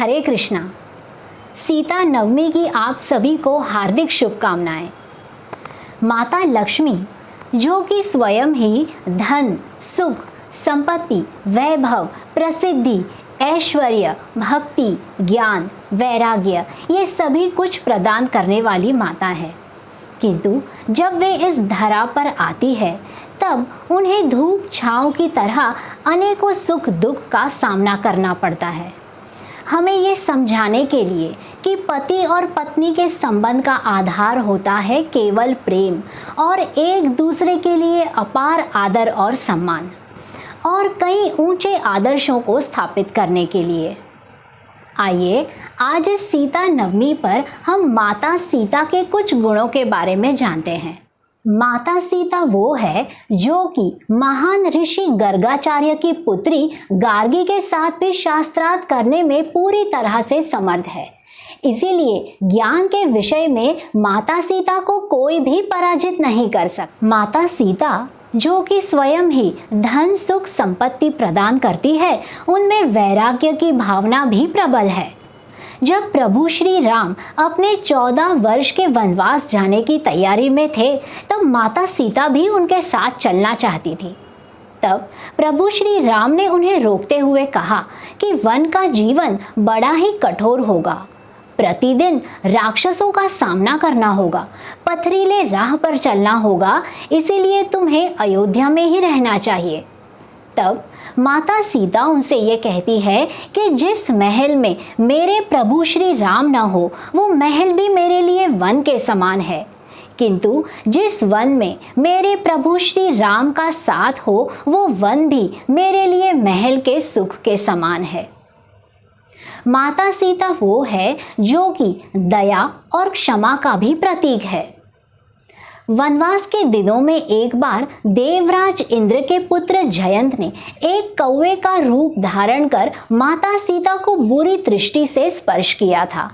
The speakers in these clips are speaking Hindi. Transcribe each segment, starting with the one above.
हरे कृष्णा। सीता नवमी की आप सभी को हार्दिक शुभकामनाएं। माता लक्ष्मी जो कि स्वयं ही धन, सुख, संपत्ति, वैभव, प्रसिद्धि, ऐश्वर्य, भक्ति, ज्ञान, वैराग्य ये सभी कुछ प्रदान करने वाली माता है, किंतु जब वे इस धरा पर आती है तब उन्हें धूप छांव की तरह अनेकों सुख दुख का सामना करना पड़ता है। हमें ये समझाने के लिए कि पति और पत्नी के संबंध का आधार होता है केवल प्रेम और एक दूसरे के लिए अपार आदर और सम्मान और कई ऊंचे आदर्शों को स्थापित करने के लिए। आइए आज इस सीता नवमी पर हम माता सीता के कुछ गुणों के बारे में जानते हैं। माता सीता वो है जो कि महान ऋषि गर्गाचार्य की पुत्री गार्गी के साथ भी शास्त्रार्थ करने में पूरी तरह से समर्थ है। इसीलिए ज्ञान के विषय में माता सीता को कोई भी पराजित नहीं कर सकता। माता सीता जो कि स्वयं ही धन, सुख, संपत्ति प्रदान करती है, उनमें वैराग्य की भावना भी प्रबल है। जब प्रभु श्री राम अपने 14 वर्ष के वनवास जाने की तैयारी में थे, तब माता सीता भी उनके साथ चलना चाहती थी। तब प्रभु श्री राम ने उन्हें रोकते हुए कहा कि वन का जीवन बड़ा ही कठोर होगा, प्रतिदिन राक्षसों का सामना करना होगा, पथरीले राह पर चलना होगा, इसीलिए तुम्हें अयोध्या में ही रहना चाहिए। तब माता सीता उनसे ये कहती है कि जिस महल में मेरे प्रभु श्री राम न हो, वो महल भी मेरे लिए वन के समान है, किंतु जिस वन में मेरे प्रभु श्री राम का साथ हो, वो वन भी मेरे लिए महल के सुख के समान है। माता सीता वो है जो कि दया और क्षमा का भी प्रतीक है। वनवास के दिनों में एक बार देवराज इंद्र के पुत्र जयंत ने एक कौवे का रूप धारण कर माता सीता को बुरी दृष्टि से स्पर्श किया था।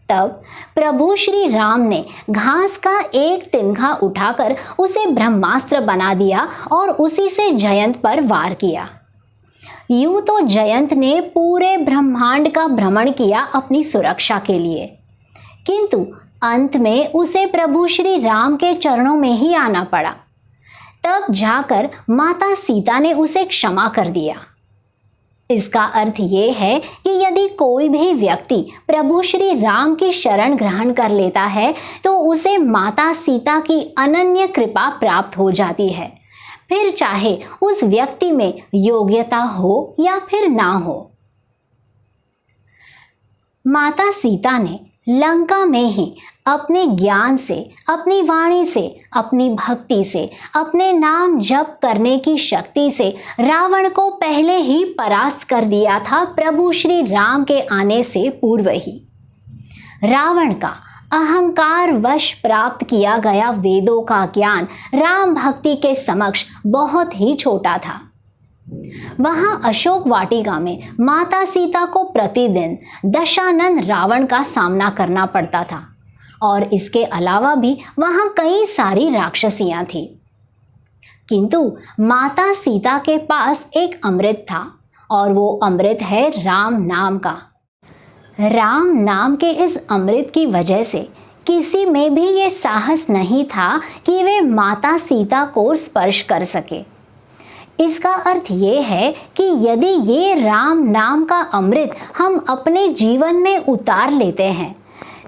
तब प्रभु श्री राम ने घास का एक तिनका उठाकर उसे ब्रह्मास्त्र बना दिया और उसी से जयंत पर वार किया। यूं तो जयंत ने पूरे ब्रह्मांड का भ्रमण किया अपनी सुरक्षा के लिए, किंतु अंत में उसे प्रभु श्री राम के चरणों में ही आना पड़ा। तब जाकर माता सीता ने उसे क्षमा कर दिया। इसका अर्थ ये है कि यदि कोई भी व्यक्ति प्रभु श्री राम की शरण ग्रहण कर लेता है तो उसे माता सीता की अनन्य कृपा प्राप्त हो जाती है, फिर चाहे उस व्यक्ति में योग्यता हो या फिर ना हो। माता सीता ने लंका में ही अपने ज्ञान से, अपनी वाणी से, अपनी भक्ति से, अपने नाम जप करने की शक्ति से रावण को पहले ही परास्त कर दिया था प्रभु श्री राम के आने से पूर्व ही। रावण का अहंकार वश प्राप्त किया गया वेदों का ज्ञान राम भक्ति के समक्ष बहुत ही छोटा था। वहां अशोक वाटिका में माता सीता को प्रतिदिन दशानन रावण का सामना करना पड़ता था और इसके अलावा भी वहां कई सारी राक्षसियां थी, किंतु माता सीता के पास एक अमृत था और वो अमृत है राम नाम का। राम नाम के इस अमृत की वजह से किसी में भी ये साहस नहीं था कि वे माता सीता को स्पर्श कर सके। इसका अर्थ ये है कि यदि ये राम नाम का अमृत हम अपने जीवन में उतार लेते हैं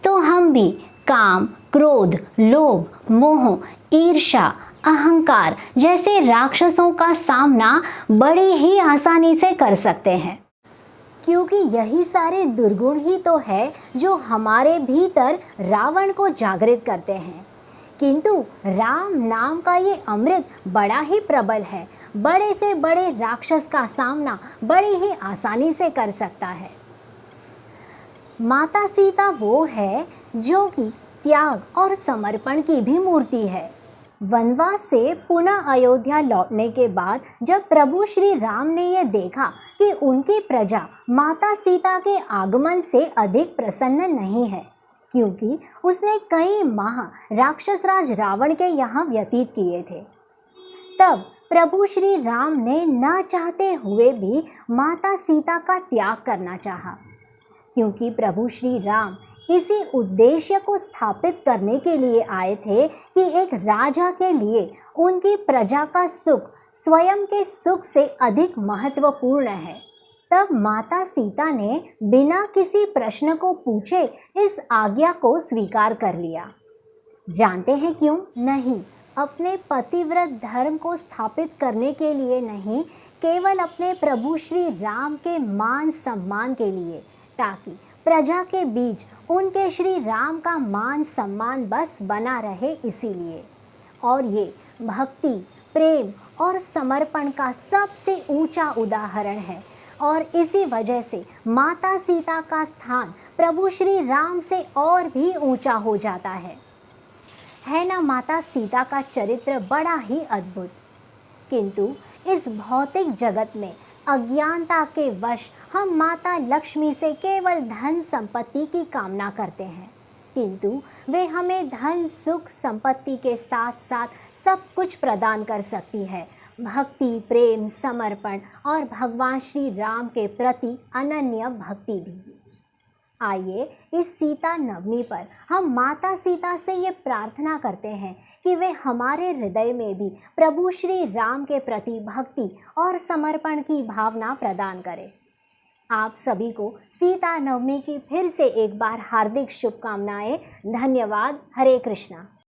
तो हम भी काम, क्रोध, लोभ, मोह, ईर्ष्या, अहंकार जैसे राक्षसों का सामना बड़ी ही आसानी से कर सकते हैं, क्योंकि यही सारे दुर्गुण ही तो है जो हमारे भीतर रावण को जागृत करते हैं। किंतु राम नाम का ये अमृत बड़ा ही प्रबल है, बड़े से बड़े राक्षस का सामना बड़ी ही आसानी से कर सकता है। माता सीता वो है जो कि त्याग और समर्पण की भी मूर्ति है। वनवास से पुनः अयोध्या लौटने के बाद जब प्रभु श्री राम ने यह देखा कि उनकी प्रजा माता सीता के आगमन से अधिक प्रसन्न नहीं है, क्योंकि उसने कई माह राक्षसराज रावण के यहाँ व्यतीत किए थे, तब प्रभु श्री राम ने न चाहते हुए भी माता सीता का त्याग करना चाहा। क्योंकि प्रभु श्री राम इसी उद्देश्य को स्थापित करने के लिए आए थे कि एक राजा के लिए उनकी प्रजा का सुख स्वयं के सुख से अधिक महत्वपूर्ण है। तब माता सीता ने बिना किसी प्रश्न को पूछे इस आज्ञा को स्वीकार कर लिया। जानते हैं क्यों? नहीं, अपने पतिव्रत धर्म को स्थापित करने के लिए नहीं, केवल अपने प्रभु श्री राम के मान सम्मान के लिए, ताकि प्रजा के बीच उनके श्री राम का मान सम्मान बस बना रहे, इसीलिए। और ये भक्ति, प्रेम और समर्पण का सबसे ऊंचा उदाहरण है, और इसी वजह से माता सीता का स्थान प्रभु श्री राम से और भी ऊंचा हो जाता है ना। माता सीता का चरित्र बड़ा ही अद्भुत। किंतु इस भौतिक जगत में अज्ञानता के वश हम माता लक्ष्मी से केवल धन संपत्ति की कामना करते हैं, किंतु वे हमें धन सुख संपत्ति के साथ साथ सब कुछ प्रदान कर सकती है, भक्ति, प्रेम, समर्पण और भगवान श्री राम के प्रति अनन्य भक्ति भी। आइए इस सीता नवमी पर हम माता सीता से ये प्रार्थना करते हैं कि वे हमारे हृदय में भी प्रभु श्री राम के प्रति भक्ति और समर्पण की भावना प्रदान करें। आप सभी को सीता नवमी की फिर से एक बार हार्दिक शुभकामनाएं। धन्यवाद। हरे कृष्णा।